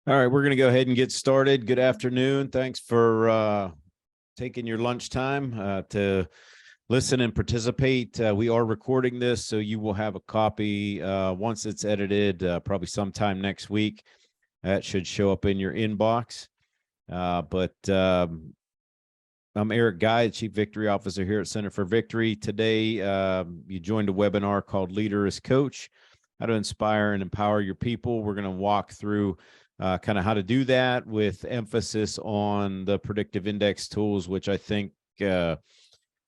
All right, we're going to go ahead and get started. Good afternoon. Thanks for taking your lunchtime to listen and participate. We are recording this, so you will have a copy once it's edited, probably sometime next week. That should show up in your inbox. But I'm Eric Guy, Chief Victory Officer here at Center for Victory. Today, you joined a webinar called Leader as Coach, how to inspire and empower your people. We're going to walk through kind of how to do that with emphasis on the predictive index tools, which I think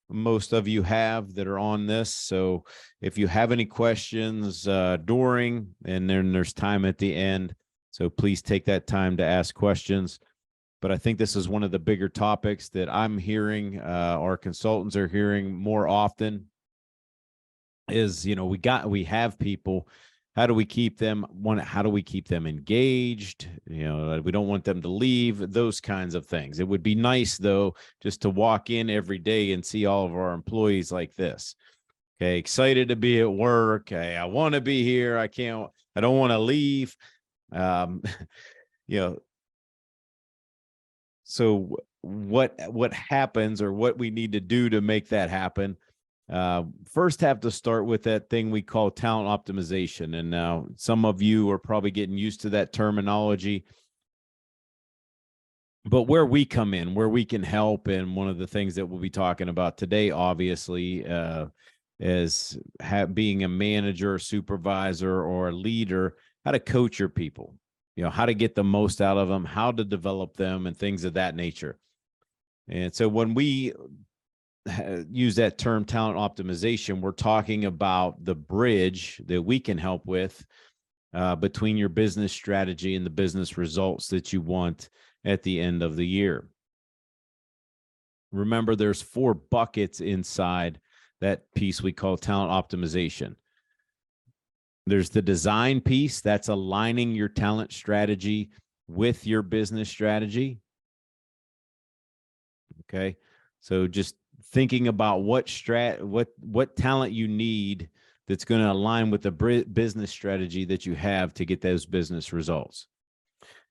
most of you have that are on this. So if you have any questions during, and then there's time at the end, so please take that time to ask questions. But I think this is one of the bigger topics that I'm hearing, our consultants are hearing more often is, we have people. How do we keep them? How do we keep them engaged? We don't want them to leave, those kinds of things. It would be nice, though, just to walk in every day and see all of our employees like this. Okay, excited to be at work. Hey, I want to be here. I don't want to leave. So what happens, or what we need to do to make that happen? First have to start with that thing we call talent optimization. And now some of you are probably getting used to that terminology. But where we come in, where we can help, and one of the things that we'll be talking about today, obviously, is being a manager, supervisor, or a leader, how to coach your people, how to get the most out of them, how to develop them, and things of that nature. And so when we use that term talent optimization, we're talking about the bridge that we can help with between your business strategy and the business results that you want at the end of the year. Remember, there's 4 buckets inside that piece we call talent optimization. There's the design piece, that's aligning your talent strategy with your business strategy. Okay, so just thinking about what talent you need that's going to align with the business strategy that you have to get those business results.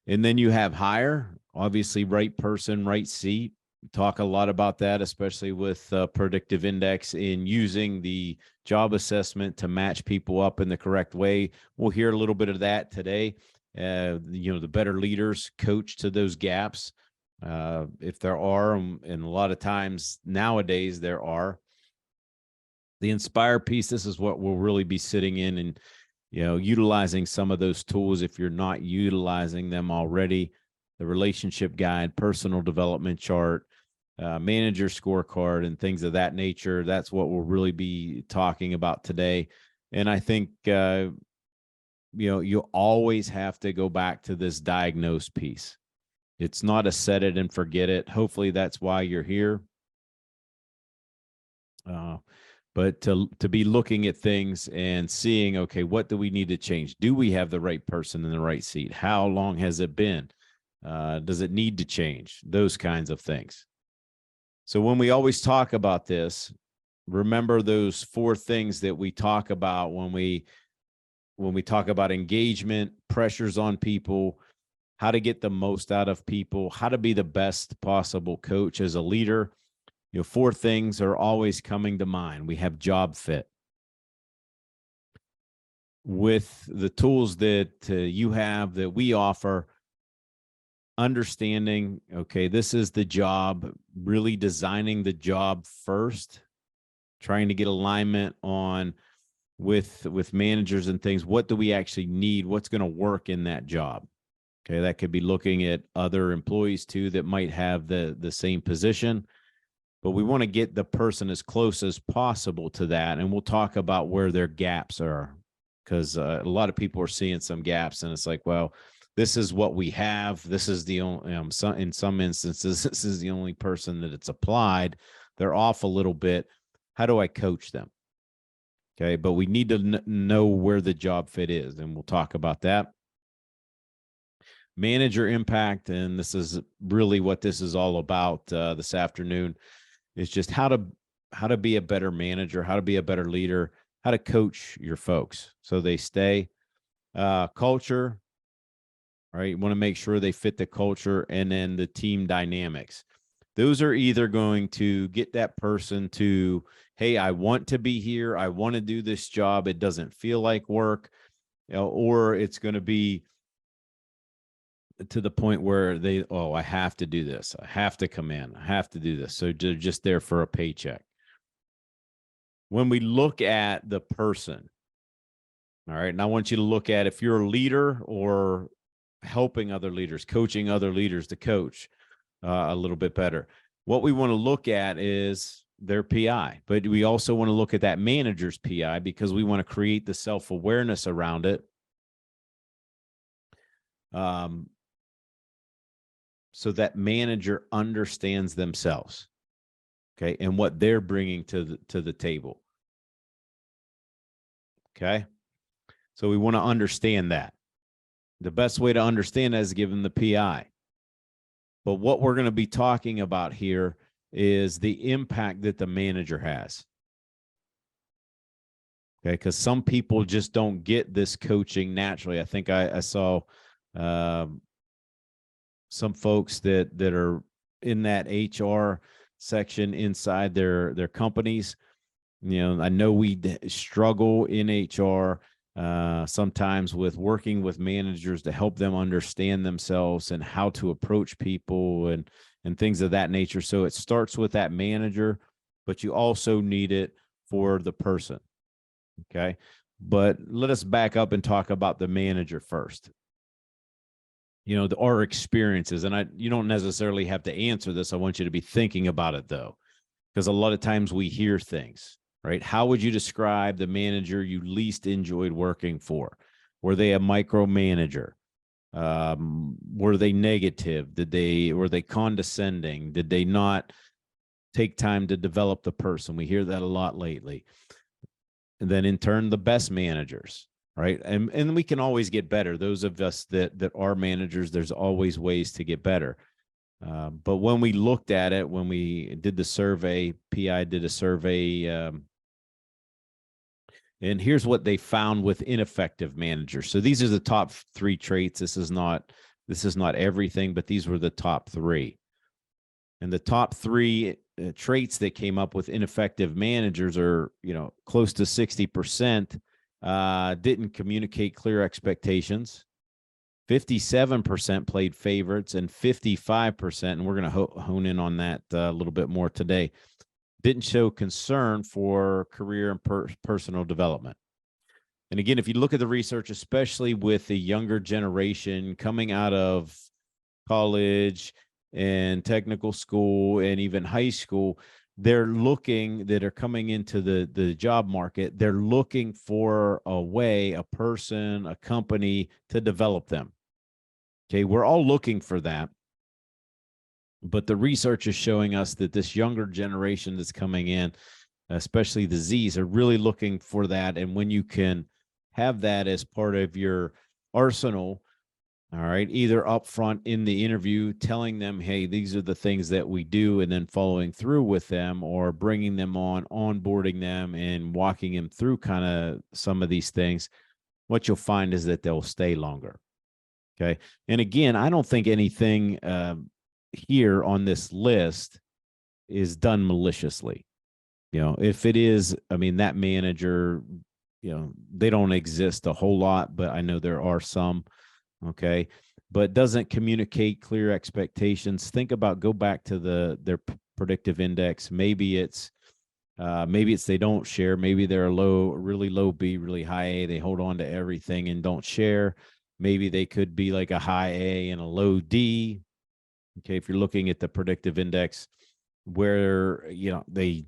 And then you have hire, obviously, right person, right seat. We talk a lot about that, especially with predictive index, in using the job assessment to match people up in the correct way. We'll hear a little bit of that today. The better leaders coach to those gaps. If there are, and a lot of times nowadays there are. The inspire piece, this is what we'll really be sitting in and utilizing some of those tools if you're not utilizing them already. The relationship guide, personal development chart, manager scorecard, and things of that nature. That's what we'll really be talking about today. And I think you always have to go back to this diagnose piece. It's not a set it and forget it. Hopefully that's why you're here. But to be looking at things and seeing, okay, what do we need to change? Do we have the right person in the right seat? How long has it been? Does it need to change? Those kinds of things. So when we always talk about this, remember those 4 things that we talk about when we talk about engagement, pressures on people, how to get the most out of people, how to be the best possible coach as a leader. 4 things are always coming to mind. We have job fit. With the tools that you have, that we offer, understanding, okay, this is the job, really designing the job first, trying to get alignment on with managers and things. What do we actually need? What's going to work in that job? Okay, that could be looking at other employees too that might have the same position. But we want to get the person as close as possible to that. And we'll talk about where their gaps are, because a lot of people are seeing some gaps, and it's like, well, this is what we have. This is the only, in some instances, this is the only person that it's applied. They're off a little bit. How do I coach them? Okay, but we need to know where the job fit is, and we'll talk about that. Manager impact, and this is really what this is all about this afternoon. It's just how to be a better manager, how to be a better leader, how to coach your folks so they stay. Culture, right? You want to make sure they fit the culture, and then the team dynamics. Those are either going to get that person to, hey, I want to be here. I want to do this job. It doesn't feel like work, or it's going to be to the point where they, oh, I have to do this. I have to come in. I have to do this. So they're just there for a paycheck. When we look at the person, all right, and I want you to look at, if you're a leader or helping other leaders, coaching other leaders to coach a little bit better, what we want to look at is their PI, but we also want to look at that manager's PI, because we want to create the self-awareness around it. So that manager understands themselves, okay, and what they're bringing to the table. Okay, so we want to understand that. The best way to understand that is give them the PI. But what we're going to be talking about here is the impact that the manager has. Okay, because some people just don't get this coaching naturally. I think I saw some folks that are in that HR section inside their companies. You know, I know we struggle in HR sometimes with working with managers to help them understand themselves and how to approach people and things of that nature. So it starts with that manager, but you also need it for the person. Okay. But let us back up and talk about the manager first. You know, our experiences, and you don't necessarily have to answer this. I want you to be thinking about it though, because a lot of times we hear things, right? How would you describe the manager you least enjoyed working for? Were they a micromanager? Were they negative? Were they condescending? Did they not take time to develop the person? We hear that a lot lately. And then in turn, the best managers, right? And we can always get better. Those of us that are managers, there's always ways to get better. But when we looked at it, when we did the survey, PI did a survey, and here's what they found with ineffective managers. So these are the top 3 traits. This is not everything, but these were the top 3. And the top 3 traits that came up with ineffective managers are, you know, close to 60% didn't communicate clear expectations. 57% played favorites, and 55%, and we're going to hone in on that a little bit more today, didn't show concern for career and personal development. And again, if you look at the research, especially with the younger generation coming out of college and technical school and even high school, that are coming into the job market, they're looking for a way, a person, a company to develop them. Okay, we're all looking for that. But the research is showing us that this younger generation that's coming in, especially the Zs, are really looking for that. And when you can have that as part of your arsenal, all right, either up front in the interview, telling them, hey, these are the things that we do, and then following through with them, or bringing them on, onboarding them and walking them through kind of some of these things, what you'll find is that they'll stay longer. Okay. And again, I don't think anything here on this list is done maliciously. You know, if it is, I mean, that manager, you know, they don't exist a whole lot, but I know there are some. Okay. But doesn't communicate clear expectations. Think about, go back to their predictive index. Maybe it's they don't share. Maybe they're really low B, really high A. They hold on to everything and don't share. Maybe they could be like a high A and a low D. Okay. If you're looking at the predictive index, where, you know, they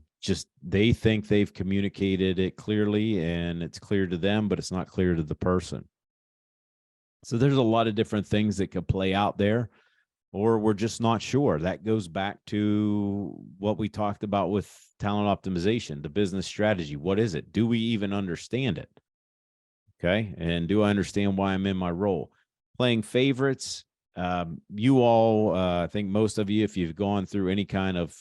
think they've communicated it clearly and it's clear to them, but it's not clear to the person. So there's a lot of different things that could play out there, or we're just not sure. That goes back to what we talked about with talent optimization, the business strategy. What is it? Do we even understand it? Okay. And do I understand why I'm in my role? Playing favorites. You all, I think most of you, if you've gone through any kind of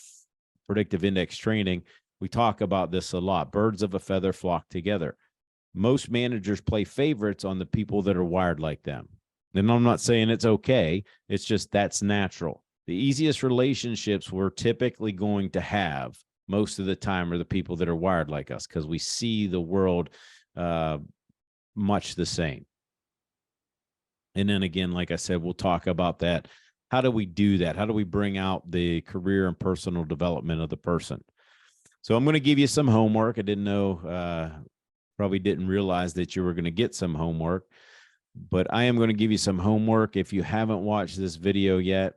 predictive index training, we talk about this a lot. Birds of a feather flock together. Most managers play favorites on the people that are wired like them. And I'm not saying it's okay. It's just that's natural. The easiest relationships we're typically going to have most of the time are the people that are wired like us, because we see the world much the same. And then again, like I said, we'll talk about that. How do we do that? How do we bring out the career and personal development of the person? So I'm going to give you some homework. I didn't know, probably didn't realize that you were going to get some homework, but I am going to give you some homework. If you haven't watched this video yet,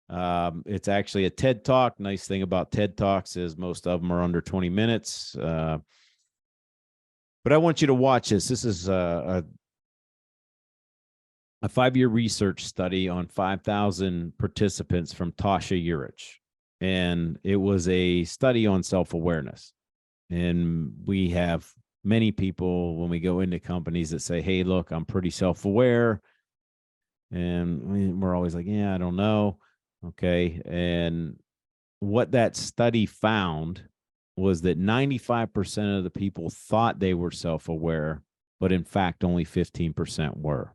it's actually a TED Talk. Nice thing about TED Talks is most of them are under 20 minutes. But I want you to watch this. This is a 5-year research study on 5,000 participants from Tasha Eurich. And it was a study on self-awareness. And we have many people when we go into companies that say, hey, look, I'm pretty self-aware. And we're always like, yeah, I don't know. Okay. And what that study found was that 95% of the people thought they were self-aware, but in fact, only 15% were.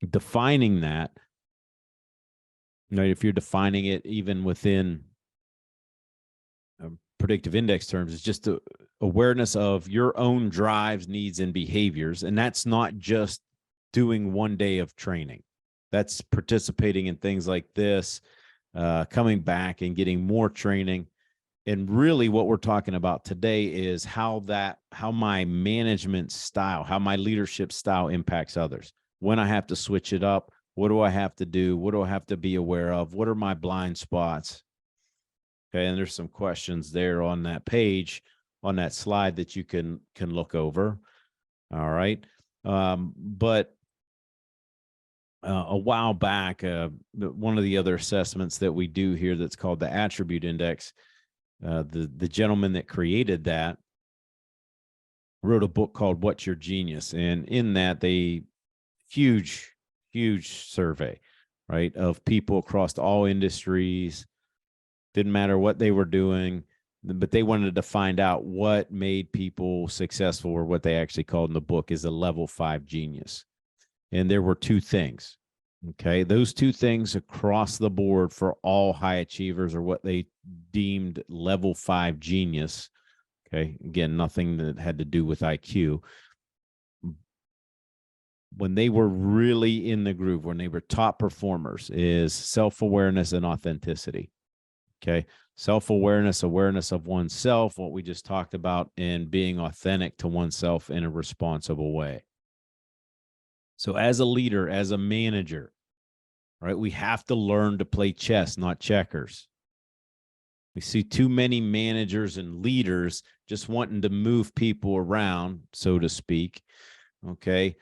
Defining that, if you're defining it even within predictive index terms, is just awareness of your own drives, needs, and behaviors. And that's not just doing one day of training. That's participating in things like this, coming back and getting more training. And really what we're talking about today is how my management style, how my leadership style impacts others. When I have to switch it up, what do I have to do? What do I have to be aware of? What are my blind spots? Okay, and there's some questions there on that page, on that slide that you can look over. All right. But a while back, one of the other assessments that we do here that's called the attribute index, the gentleman that created that wrote a book called What's Your Genius? And in that, huge survey, right, of people across all industries. Didn't matter what they were doing, but they wanted to find out what made people successful, or what they actually called in the book is a level 5 genius. And there were 2 things. Okay. Those 2 things across the board for all high achievers are what they deemed level 5 genius. Okay. Again, nothing that had to do with IQ. When they were really in the groove, when they were top performers, is self-awareness and authenticity. Okay. Self-awareness, awareness of oneself, what we just talked about, and being authentic to oneself in a responsible way. So as a leader, as a manager, right, we have to learn to play chess, not checkers. We see too many managers and leaders just wanting to move people around, so to speak, okay,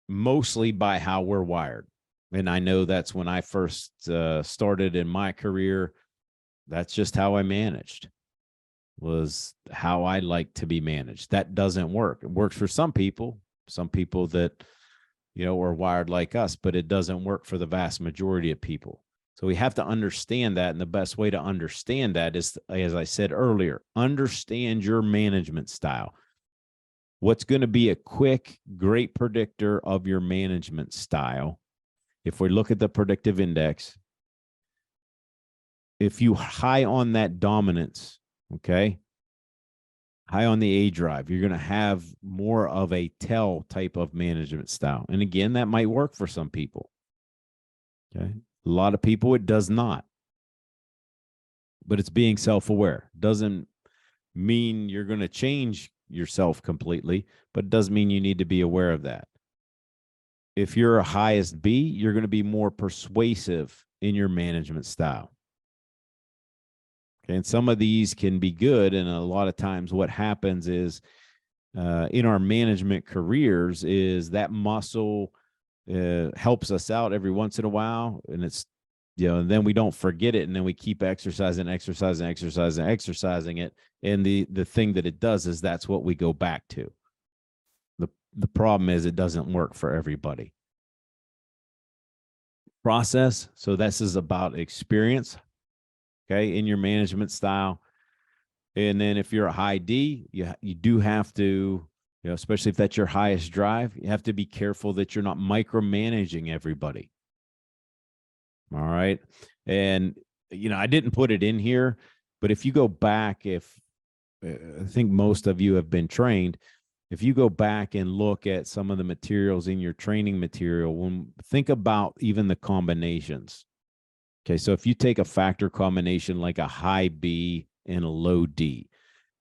mostly by how we're wired. And I know that's when I first started in my career. That's just how I managed, was how I like to be managed. That doesn't work. It works for some people that, are wired like us, but it doesn't work for the vast majority of people. So we have to understand that. And the best way to understand that is, as I said earlier, understand your management style. What's going to be a quick, great predictor of your management style? If we look at the predictive index, if you high on that dominance, okay, high on the A drive, you're going to have more of a tell type of management style. And again, that might work for some people. Okay. A lot of people, it does not. But it's being self-aware. Doesn't mean you're going to change yourself completely, but it does mean you need to be aware of that. If you're a highest B, you're going to be more persuasive in your management style. Okay, and some of these can be good. And a lot of times what happens is in our management careers is that muscle helps us out every once in a while. And it's, and then we don't forget it. And then we keep exercising it. And the thing that it does is that's what we go back to. The problem is it doesn't work for everybody. Process. So this is about experience, okay, in your management style. And then if you're a high D, you do have to especially if that's your highest drive. You have to be careful that you're not micromanaging everybody. All right. And, I didn't put it in here, but if you go back, I think most of you have been trained, if you go back and look at some of the materials in your training material, think about even the combinations. Okay. So if you take a factor combination like a high B and a low D,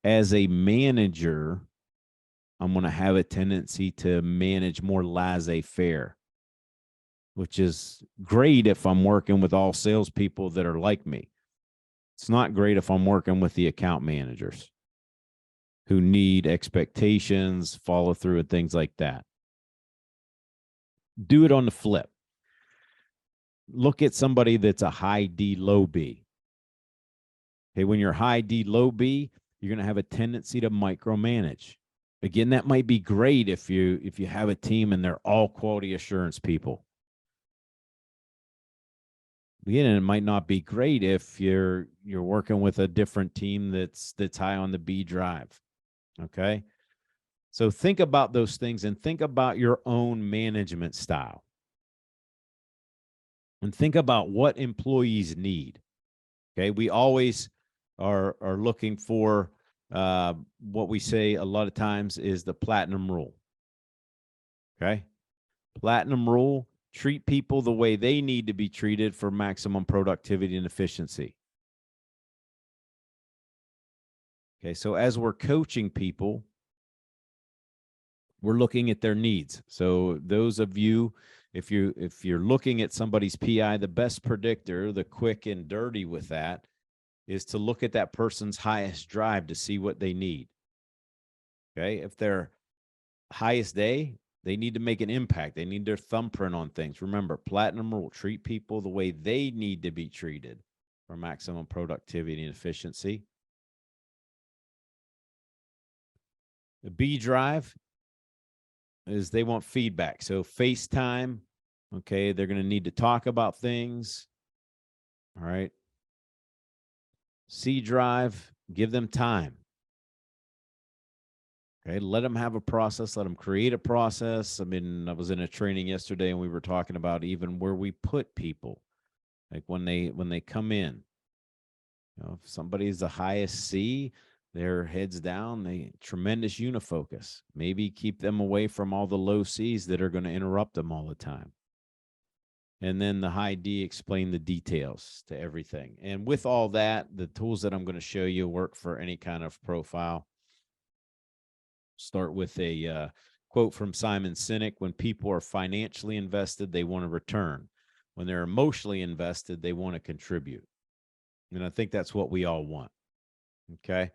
as a manager, I'm going to have a tendency to manage more laissez-faire, which is great if I'm working with all salespeople that are like me. It's not great if I'm working with the account managers who need expectations, follow through, and things like that. Do it on the flip. Look at somebody that's a high D, low B. Okay, when you're high D, low B, you're going to have a tendency to micromanage. Again, that might be great if you have a team and they're all quality assurance people. Again, it might not be great if you're working with a different team that's high on the B drive. Okay. So think about those things and think about your own management style. And think about what employees need. Okay. We always are looking for what we say a lot of times is the platinum rule. Okay. Platinum rule: treat people the way they need to be treated for maximum productivity and efficiency. Okay, so as we're coaching people, we're looking at their needs. So those of you, if you're looking at somebody's PI, the best predictor, the quick and dirty with that, is to look at that person's highest drive to see what they need. Okay, if their highest day, they need to make an impact. They need their thumbprint on things. Remember, platinum rule: treat people the way they need to be treated for maximum productivity and efficiency. The B drive is they want feedback. So FaceTime, okay, they're going to need to talk about things. All right. C drive, give them time. Okay, let them have a process. Let them create a process. I mean, I was in a training yesterday and we were talking about even where we put people, like when they come in. If somebody's the highest C, their heads down, they tremendous unifocus. Maybe keep them away from all the low C's that are going to interrupt them all the time. And then the high D, explain the details to everything. And with all that, the tools that I'm going to show you work for any kind of profile. Start with a quote from Simon Sinek: when people are financially invested, they want to return. When they're emotionally invested, they want to contribute. And I think that's what we all want. Okay.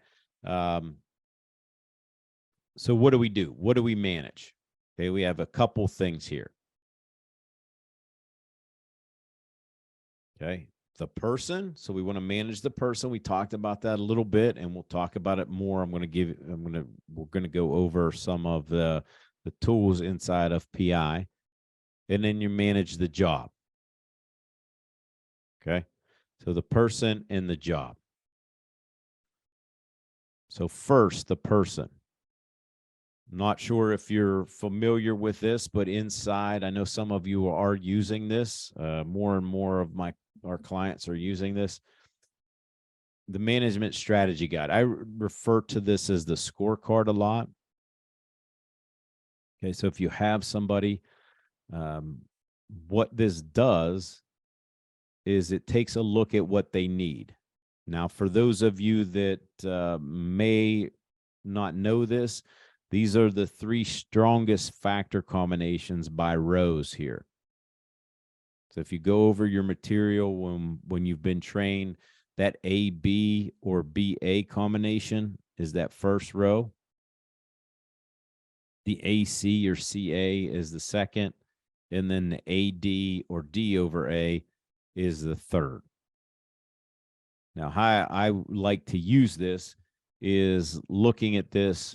So what do we do? What do we manage? Okay. We have a couple things here. Okay. The person. So we want to manage the person. We talked about that a little bit and we'll talk about it more. We're going to go over some of the tools inside of PI, and then you manage the job. Okay. So the person and the job. So first, the person. Not sure if you're familiar with this, but inside, I know some of you are using this. More and more of our clients are using this. The management strategy guide. I refer to this as the scorecard a lot. Okay, so if you have somebody, what this does is it takes a look at what they need. Now, for those of you that may not know this, these are the 3 strongest factor combinations by Rose here. So if you go over your material when you've been trained, that AB or BA combination is that first row. The AC or CA is the second. And then the AD or D over A is the third. Now, how I like to use this is looking at this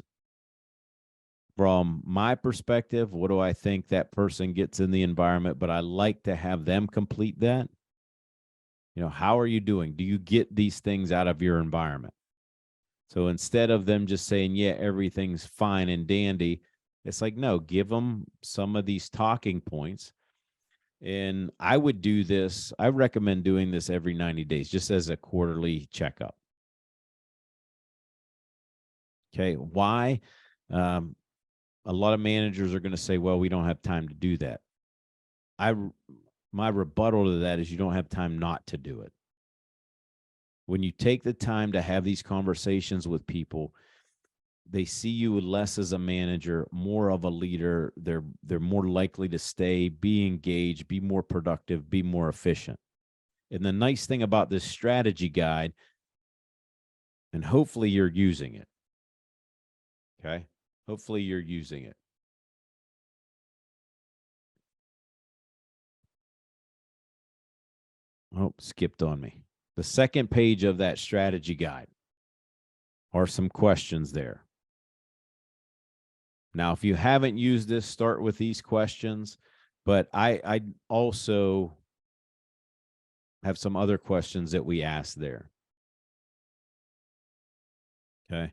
from my perspective. What do I think that person gets in the environment? But I like to have them complete that. How are you doing? Do you get these things out of your environment? So instead of them just saying, yeah, everything's fine and dandy, it's like, no, give them some of these talking points. And I would do this. I recommend doing this every 90 days, just as a quarterly checkup. Okay. Why? A lot of managers are going to say, well, we don't have time to do that. My rebuttal to that is you don't have time not to do it. When you take the time to have these conversations with people, they see you less as a manager, more of a leader. They're more likely to stay, be engaged, be more productive, be more efficient. And the nice thing about this strategy guide, and hopefully you're using it. Okay. Hopefully you're using it. Oh, skipped on me. The second page of that strategy guide are some questions there. Now, if you haven't used this, start with these questions, but I also have some other questions that we ask there. Okay.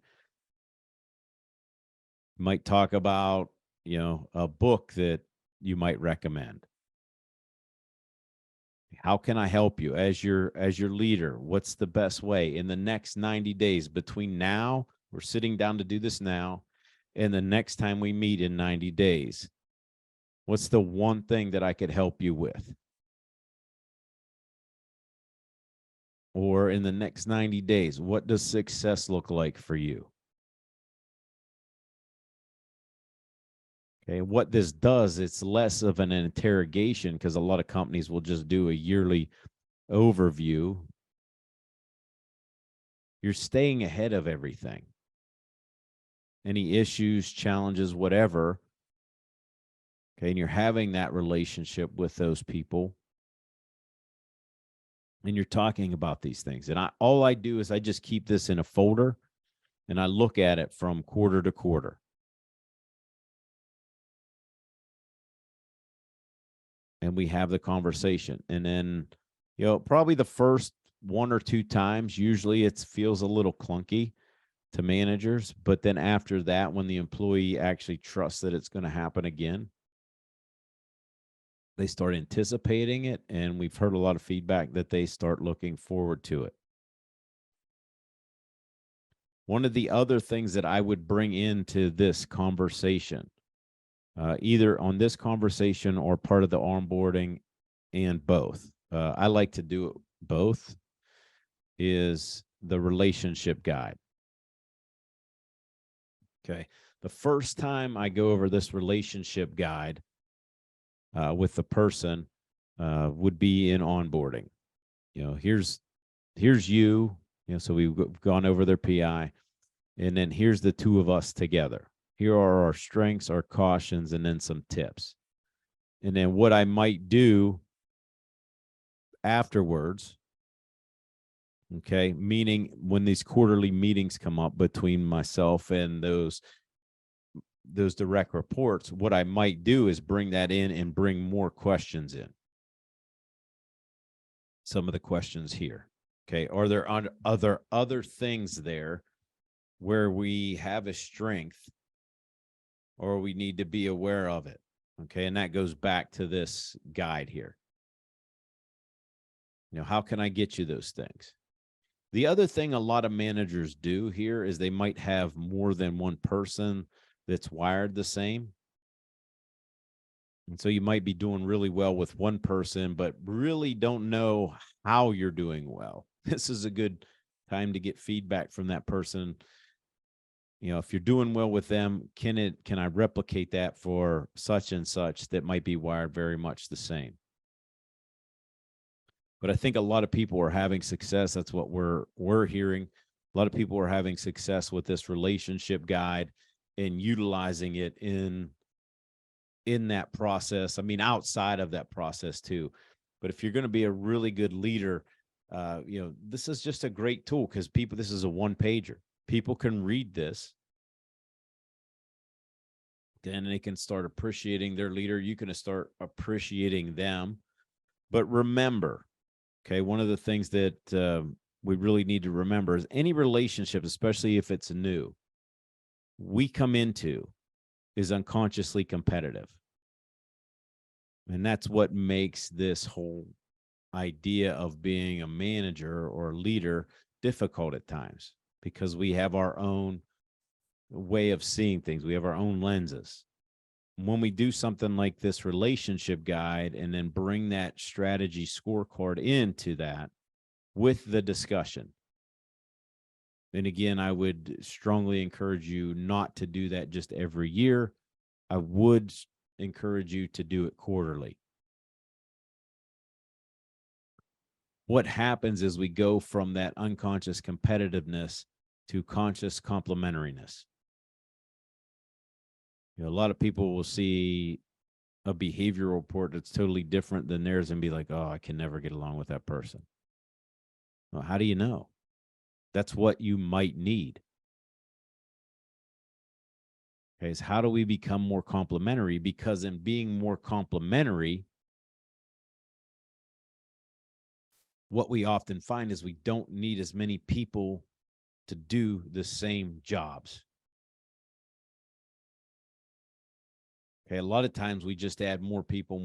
Might talk about, a book that you might recommend. How can I help you as your leader? What's the best way in the next 90 days between now, we're sitting down to do this now, and the next time we meet in 90 days? What's the one thing that I could help you with? Or in the next 90 days, what does success look like for you? Okay, what this does, it's less of an interrogation, because a lot of companies will just do a yearly overview. You're staying ahead of everything. Any issues, challenges, whatever. Okay, and you're having that relationship with those people. And you're talking about these things. And all I do is I just keep this in a folder and I look at it from quarter to quarter. And we have the conversation. And then, probably the first one or two times, usually it feels a little clunky to managers. But then after that, when the employee actually trusts that it's going to happen again, they start anticipating it. And we've heard a lot of feedback that they start looking forward to it. One of the other things that I would bring into this conversation, either on this conversation or part of the onboarding, and both, I like to do both, is the relationship guide. Okay. The first time I go over this relationship guide with the person would be in onboarding. Here's you, so we've gone over their PI, and then here's the two of us together. Here are our strengths, our cautions, and then some tips. And then what I might do afterwards, okay, meaning when these quarterly meetings come up between myself and those direct reports, what I might do is bring that in and bring more questions in. Some of the questions here. Okay. Are there other things there where we have a strength or we need to be aware of it? Okay. And that goes back to this guide here. How can I get you those things? The other thing a lot of managers do here is they might have more than one person that's wired the same. And so you might be doing really well with one person, but really don't know how you're doing well. This is a good time to get feedback from that person. If you're doing well with them, can I replicate that for such and such that might be wired very much the same? But I think a lot of people are having success. That's what we're hearing. A lot of people are having success with this relationship guide and utilizing it in that process. I mean, outside of that process too. But if you're going to be a really good leader, this is just a great tool, because this is a one-pager. People can read this. Then they can start appreciating their leader. You can start appreciating them. But remember, okay, one of the things that we really need to remember is any relationship, especially if it's new, we come into is unconsciously competitive. And that's what makes this whole idea of being a manager or a leader difficult at times, because we have our own way of seeing things. We have our own lenses. When we do something like this relationship guide and then bring that strategy scorecard into that with the discussion. And again, I would strongly encourage you not to do that just every year. I would encourage you to do it quarterly. What happens is we go from that unconscious competitiveness to conscious complementariness. A lot of people will see a behavioral report that's totally different than theirs and be like, oh, I can never get along with that person. Well, how do you know? That's what you might need. Okay, is how do we become more complementary? Because in being more complementary, what we often find is we don't need as many people to do the same jobs. Okay, a lot of times we just add more people,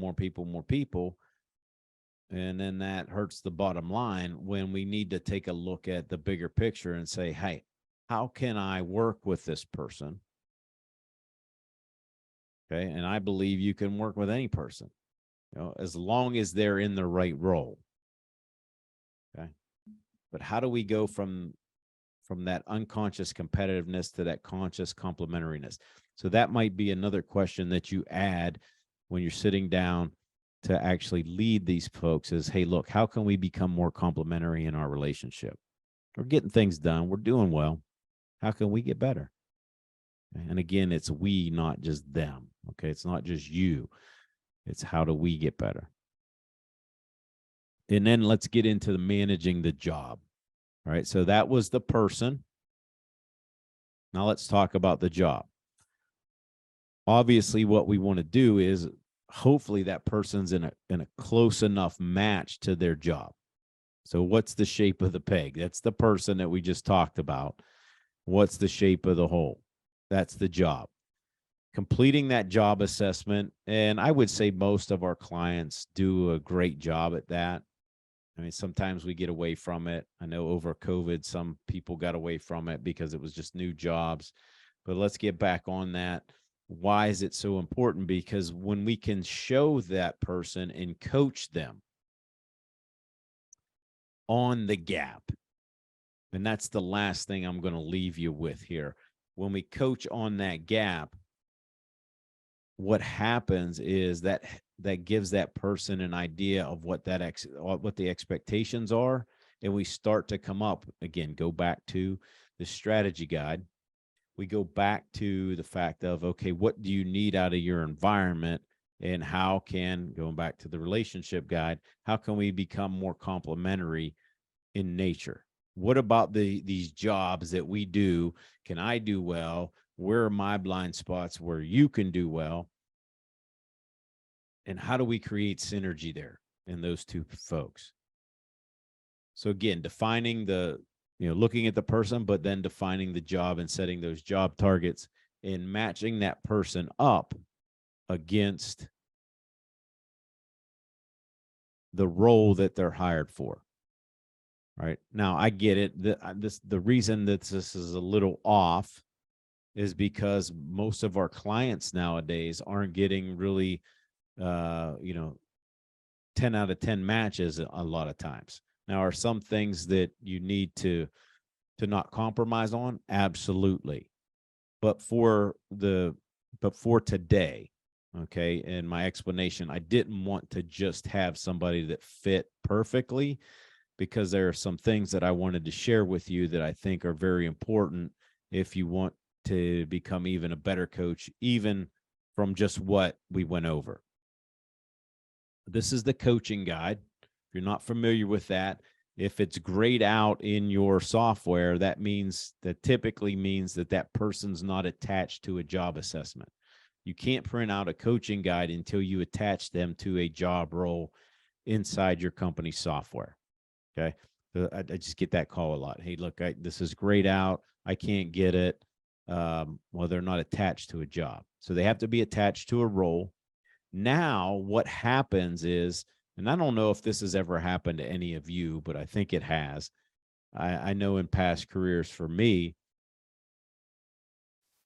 and then that hurts the bottom line when we need to take a look at the bigger picture and say, hey, how can I work with this person? Okay, and I believe you can work with any person, as long as they're in the right role. Okay, but how do we go from that unconscious competitiveness to that conscious complementariness? So that might be another question that you add when you're sitting down to actually lead these folks is, hey, look, how can we become more complementary in our relationship? We're getting things done. We're doing well. How can we get better? And again, it's we, not just them. Okay, it's not just you. It's how do we get better? And then let's get into the managing the job. All right, so that was the person. Now let's talk about the job. Obviously, what we want to do is hopefully that person's in a close enough match to their job. So what's the shape of the peg? That's the person that we just talked about. What's the shape of the hole? That's the job. Completing that job assessment, and I would say most of our clients do a great job at that. I mean, sometimes we get away from it. I know over COVID, some people got away from it because it was just new jobs. But let's get back on that. Why is it so important? Because when we can show that person and coach them on the gap, and that's the last thing I'm going to leave you with here. When we coach on that gap, what happens is that gives that person an idea of what what the expectations are, and we start to come up again. Go back to the strategy guide. We go back to the fact of, okay, what do you need out of your environment, and how can, going back to the relationship guide, how can we become more complementary in nature? What about these jobs that we do? Can I do well? Where are my blind spots where you can do well? And how do we create synergy there in those two folks? So again, defining looking at the person, but then defining the job and setting those job targets and matching that person up against the role that they're hired for. Right now, I get it. The reason that this is a little off is because most of our clients nowadays aren't getting really, 10 out of 10 matches a lot of times. Now, are some things that you need to not compromise on? Absolutely. But for today, okay, in my explanation, I didn't want to just have somebody that fit perfectly, because there are some things that I wanted to share with you that I think are very important if you want to become even a better coach, even from just what we went over. This is the coaching guide. If you're not familiar with that, if it's grayed out in your software, that typically means that person's not attached to a job assessment. You can't print out a coaching guide until you attach them to a job role inside your company's software. Okay. I just get that call a lot. Hey, look, this is grayed out. I can't get it. Well, they're not attached to a job. So they have to be attached to a role. Now, what happens is, and I don't know if this has ever happened to any of you, but I think it has. I know in past careers for me,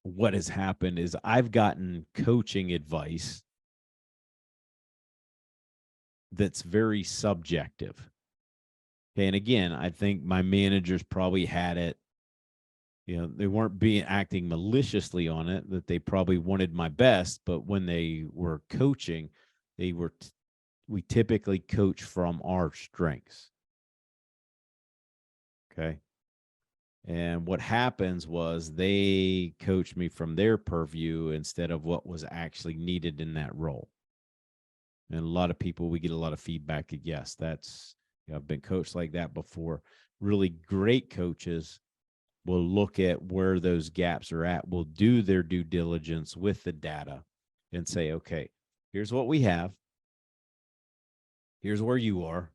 what has happened is I've gotten coaching advice that's very subjective. Okay. And again, I think my managers probably had it. They weren't acting maliciously on it, that they probably wanted my best, but when they were coaching, we typically coach from our strengths. Okay. And what happens was they coached me from their purview instead of what was actually needed in that role. And a lot of people, we get a lot of feedback that, yes, I've been coached like that before. Really great coaches will look at where those gaps are at, will do their due diligence with the data and say, okay, here's what we have. Here's where you are.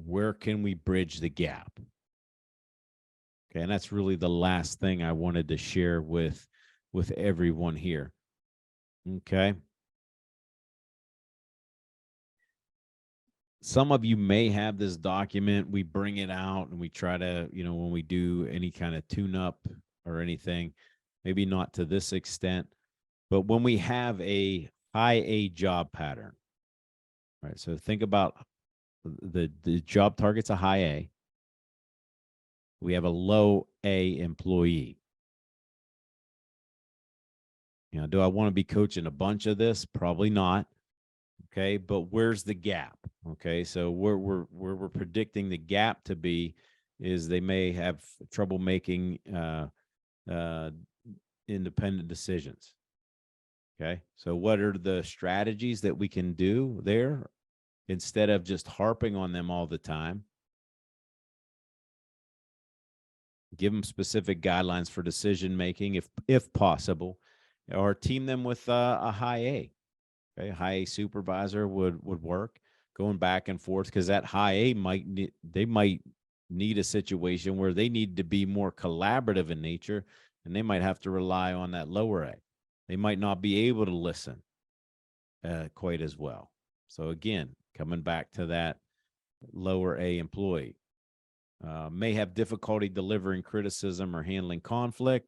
Where can we bridge the gap? Okay. And that's really the last thing I wanted to share with everyone here. Okay. Some of you may have this document. We bring it out and we try to, when we do any kind of tune up or anything, maybe not to this extent, but when we have a high A job pattern, right? So think about the job target's a high A. We have a low A employee. Do I want to be coaching a bunch of this? Probably not. Okay. But where's the gap? Okay. So where we're predicting the gap to be is they may have trouble making independent decisions. Okay. So what are the strategies that we can do there instead of just harping on them all the time? Give them specific guidelines for decision making if possible, or team them with a high A. Okay, high A supervisor would work, going back and forth, because that high A might need a situation where they need to be more collaborative in nature, and they might have to rely on that lower A. They might not be able to listen quite as well. So again, coming back to that lower A employee. May have difficulty delivering criticism or handling conflict.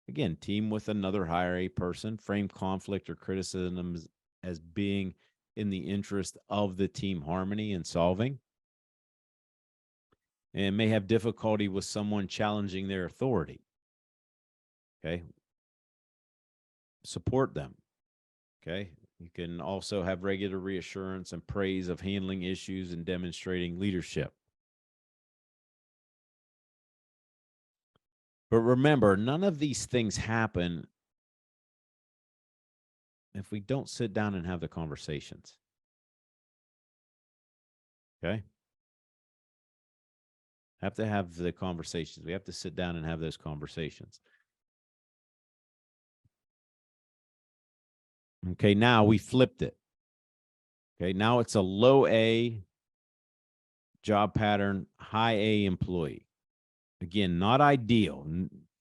Again, team with another higher A person, frame conflict or criticism as being in the interest of the team harmony and solving. And may have difficulty with someone challenging their authority. Okay. Support them. Okay. You can also have regular reassurance and praise of handling issues and demonstrating leadership. But remember, none of these things happen if we don't sit down and have the conversations. Okay. Have to have the conversations. We have to sit down and have those conversations. Okay. Now we flipped it. Okay. Now it's a low A job pattern, high A employee. Again, not ideal.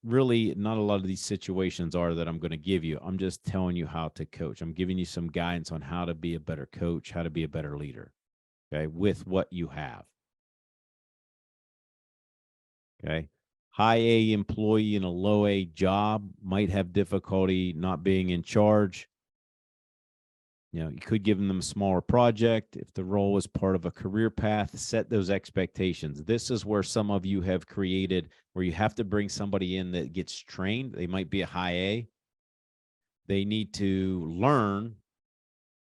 Really, not a lot of these situations are that I'm going to give you. I'm just telling you how to coach. I'm giving you some guidance on how to be a better coach, how to be a better leader. Okay. With what you have. Okay. High A employee in a low A job might have difficulty not being in charge. You could give them a smaller project. If the role is part of a career path, set those expectations. This is where some of you have created where you have to bring somebody in that gets trained. They might be a high A. They need to learn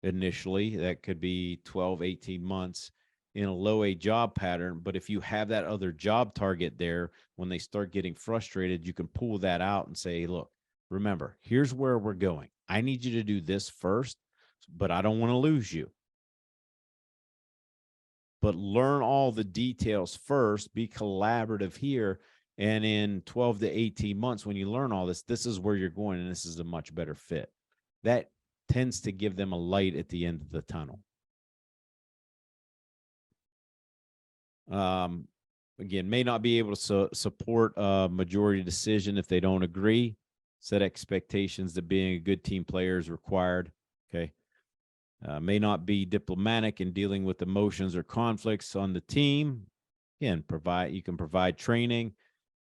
initially. That could be 12, 18 months in a low A job pattern. But if you have that other job target there, when they start getting frustrated, you can pull that out and say, look, remember, here's where we're going. I need you to do this first, but I don't want to lose you. But learn all the details first, be collaborative here. And in 12 to 18 months, when you learn all this, this is where you're going, and this is a much better fit. That tends to give them a light at the end of the tunnel. Again, may not be able to support a majority decision if they don't agree. Set expectations that being a good team player is required. Okay. May not be diplomatic in dealing with emotions or conflicts on the team. Again, you can provide training.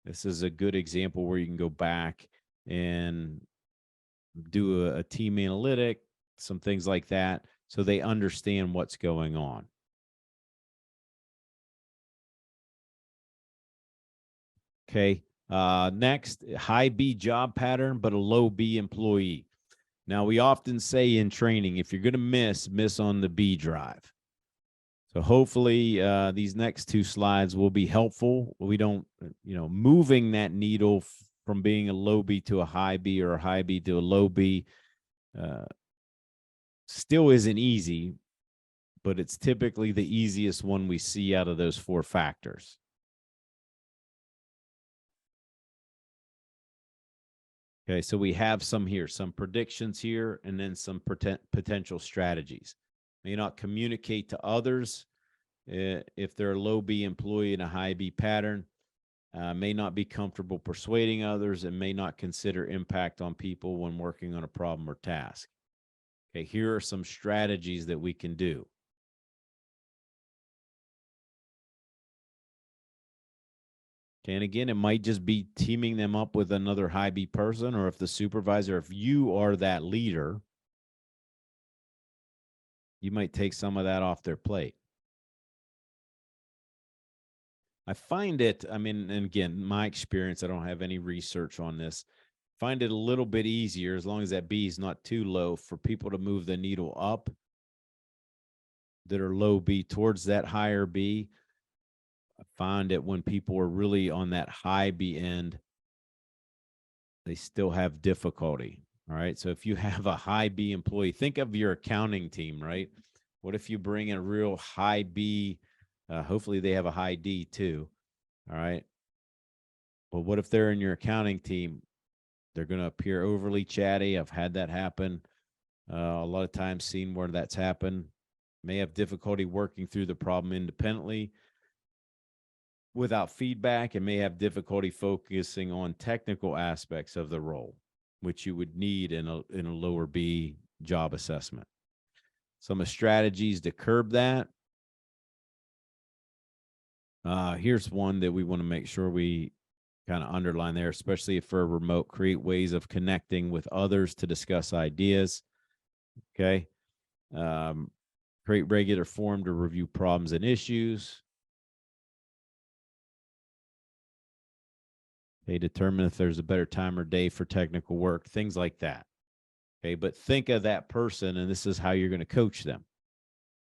This is a good example where you can go back and do a team analytic, some things like that, so they understand what's going on. Okay. Next, high B job pattern, but a low B employee. Now, we often say in training, if you're going to miss on the B drive. So hopefully these next two slides will be helpful. We don't, moving that needle from being a low B to a high B or a high B to a low B still isn't easy, but it's typically the easiest one we see out of those four factors. Okay, so we have some predictions here, and then some potential strategies. May not communicate to others if they're a low B employee in a high B pattern, may not be comfortable persuading others, and may not consider impact on people when working on a problem or task. Okay, here are some strategies that we can do. Okay, and again, it might just be teaming them up with another high B person, or if the supervisor, if you are that leader, you might take some of that off their plate. I find it, and again, my experience, I don't have any research on this, find it a little bit easier, as long as that B is not too low, for people to move the needle up that are low B towards that higher B. I find that when people are really on that high B end, they still have difficulty. All right. So if you have a high B employee, think of your accounting team, right? What if you bring in a real high B? Hopefully they have a high D too. All right. Well, what if they're in your accounting team? They're going to appear overly chatty. I've had that happen. A lot of times seen where that's happened. May have difficulty working through the problem independently without feedback, and may have difficulty focusing on technical aspects of the role, which you would need in a lower B job assessment. Some strategies to curb that. Here's one that we want to make sure we kind of underline there, especially for a remote. Create ways of connecting with others to discuss ideas. Okay. Create regular forum to review problems and issues. Okay. Determine if there's a better time or day for technical work, things like that. Okay. But think of that person, and this is how you're going to coach them.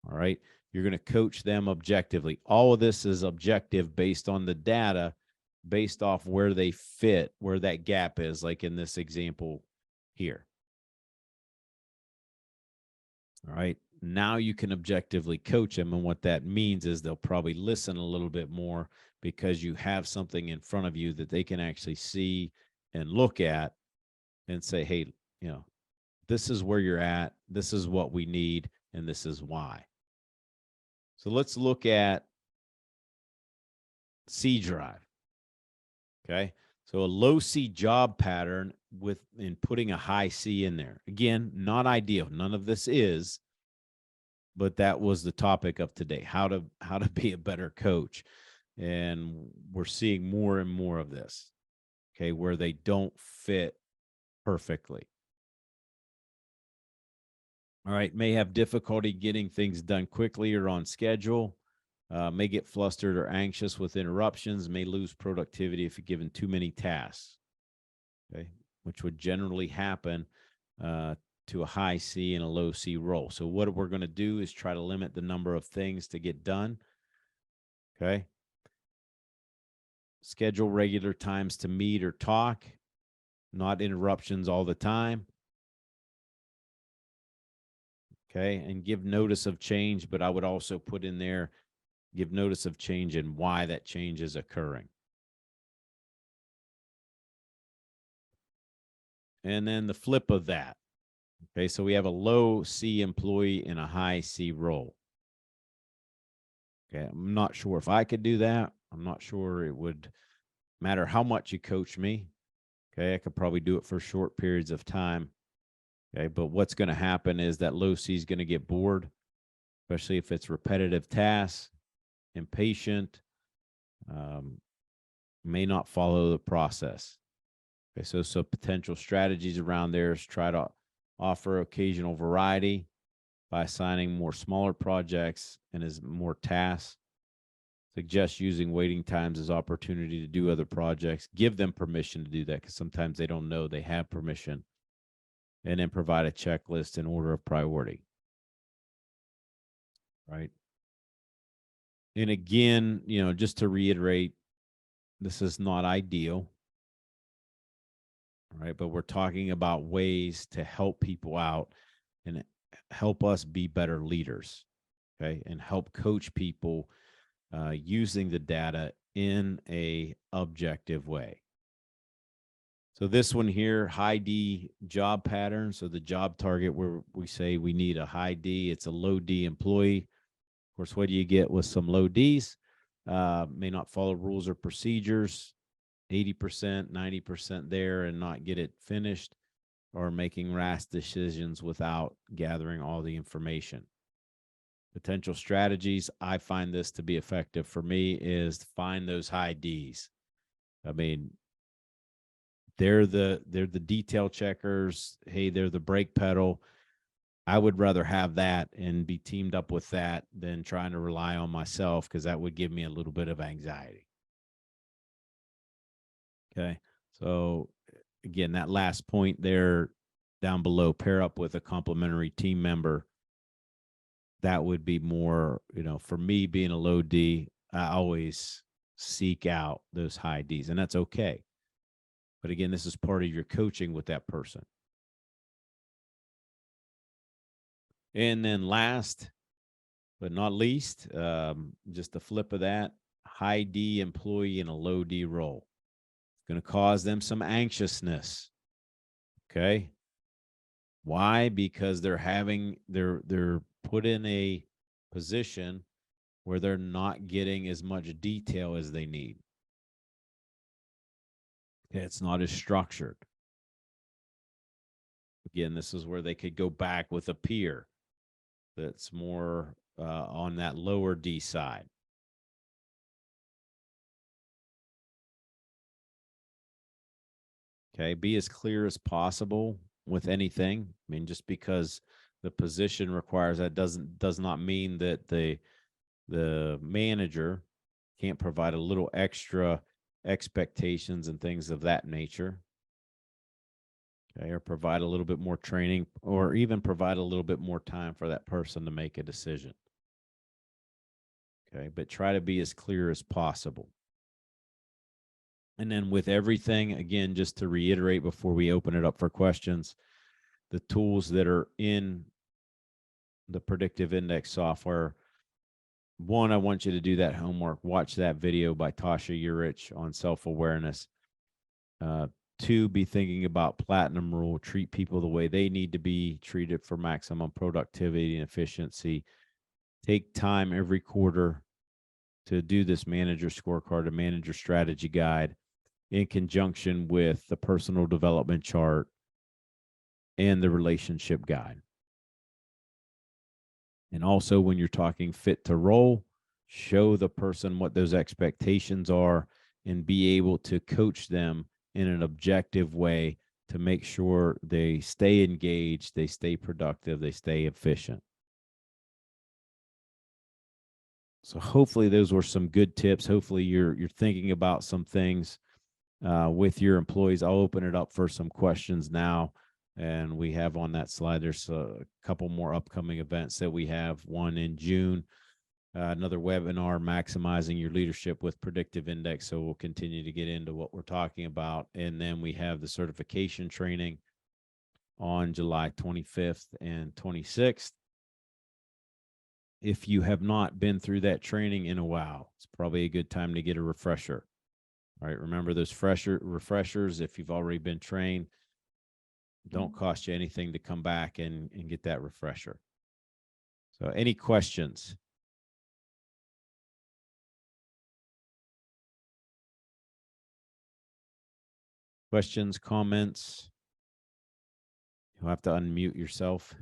All right. You're going to coach them objectively. All of this is objective based on the data, based off where they fit, where that gap is, like in this example here. All right. Now you can objectively coach them. And what that means is they'll probably listen a little bit more, because you have something in front of you that they can actually see and look at and say, hey, this is where you're at. This is what we need. And this is why. So let's look at C drive. Okay. So a low C job pattern in putting a high C in there. Again, not ideal. None of this is, but that was the topic of today, how to be a better coach. And we're seeing more and more of this, okay, where they don't fit perfectly. All right. May have difficulty getting things done quickly or on schedule. May get flustered or anxious with interruptions, may lose productivity if given too many tasks, okay, which would generally happen to a high C and a low C role. So what we're going to do is try to limit the number of things to get done, okay? Schedule regular times to meet or talk, not interruptions all the time. Okay, and give notice of change, but I would also put in there, give notice of change and why that change is occurring. And then the flip of that. Okay, so we have a low C employee in a high C role. Okay. I'm not sure if I could do that. I'm not sure it would matter how much you coach me. Okay. I could probably do it for short periods of time. Okay. But what's going to happen is that low C is going to get bored, especially if it's repetitive tasks, impatient, may not follow the process. Okay. So potential strategies around there is try to offer occasional variety by assigning more smaller projects and as more tasks. Suggest using waiting times as opportunity to do other projects. Give them permission to do that because sometimes they don't know they have permission. And then provide a checklist in order of priority. Right. And again, just to reiterate, this is not ideal. Right. But we're talking about ways to help people out and help us be better leaders. Okay. And help coach people using the data in a objective way. So this one here, high D job pattern. So the job target where we say we need a high D, it's a low D employee. Of course, what do you get with some low Ds? May not follow rules or procedures, 80%, 90% there and not get it finished, or making rash decisions without gathering all the information. Potential strategies, I find this to be effective for me, is to find those high Ds. I mean, they're the detail checkers. Hey, they're the brake pedal. I would rather have that and be teamed up with that than trying to rely on myself, because that would give me a little bit of anxiety. Okay. So again, that last point there down below, pair up with a complementary team member. That would be more, for me being a low D, I always seek out those high Ds, and that's okay. But again, this is part of your coaching with that person. And then last but not least, just the flip of that, high D employee in a low D role. It's going to cause them some anxiousness. Okay. Why? Because they're put in a position where they're not getting as much detail as they need. It's not as structured. Again, this is where they could go back with a peer that's more on that lower D side. Okay, be as clear as possible with anything. I mean, just because the position requires that does not mean that the manager can't provide a little extra expectations and things of that nature. Okay, or provide a little bit more training, or even provide a little bit more time for that person to make a decision. Okay, but try to be as clear as possible. And then with everything, again, just to reiterate before we open it up for questions, the tools that are in the predictive index software. One, I want you to do that homework. Watch that video by Tasha Urich on self-awareness. Two, be thinking about platinum rule. Treat people the way they need to be treated for maximum productivity and efficiency. Take time every quarter to do this manager scorecard, a manager strategy guide, in conjunction with the personal development chart and the relationship guide. And also, when you're talking fit to role, show the person what those expectations are and be able to coach them in an objective way to make sure they stay engaged, they stay productive, they stay efficient. So hopefully those were some good tips. Hopefully you're thinking about some things with your employees. I'll open it up for some questions now. And we have on that slide, there's a couple more upcoming events that we have. One in June, another webinar, maximizing your leadership with predictive index. So we'll continue to get into what we're talking about. And then we have the certification training on July 25th and 26th. If you have not been through that training in a while, it's probably a good time to get a refresher. All right. Remember those refreshers, if you've already been trained, don't cost you anything to come back and get that refresher. So any questions? Questions, comments? You'll have to unmute yourself.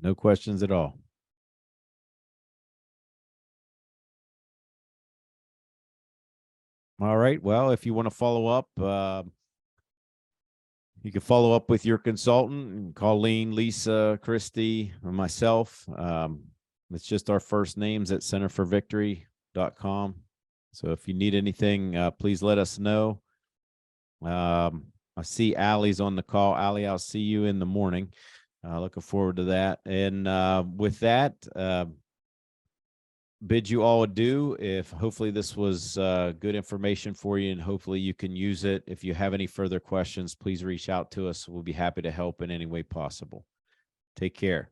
No questions at all. All right. Well, if you want to follow up, you can follow up with your consultant, Colleen, Lisa, Christy, or myself. It's just our first names at centerforvictory.com. So if you need anything, please let us know. I see Allie's on the call. Allie, I'll see you in the morning. Looking forward to that. And with that, bid you all adieu. If hopefully this was good information for you, and hopefully you can use it. If you have any further questions, please reach out to us. We'll be happy to help in any way possible. Take care.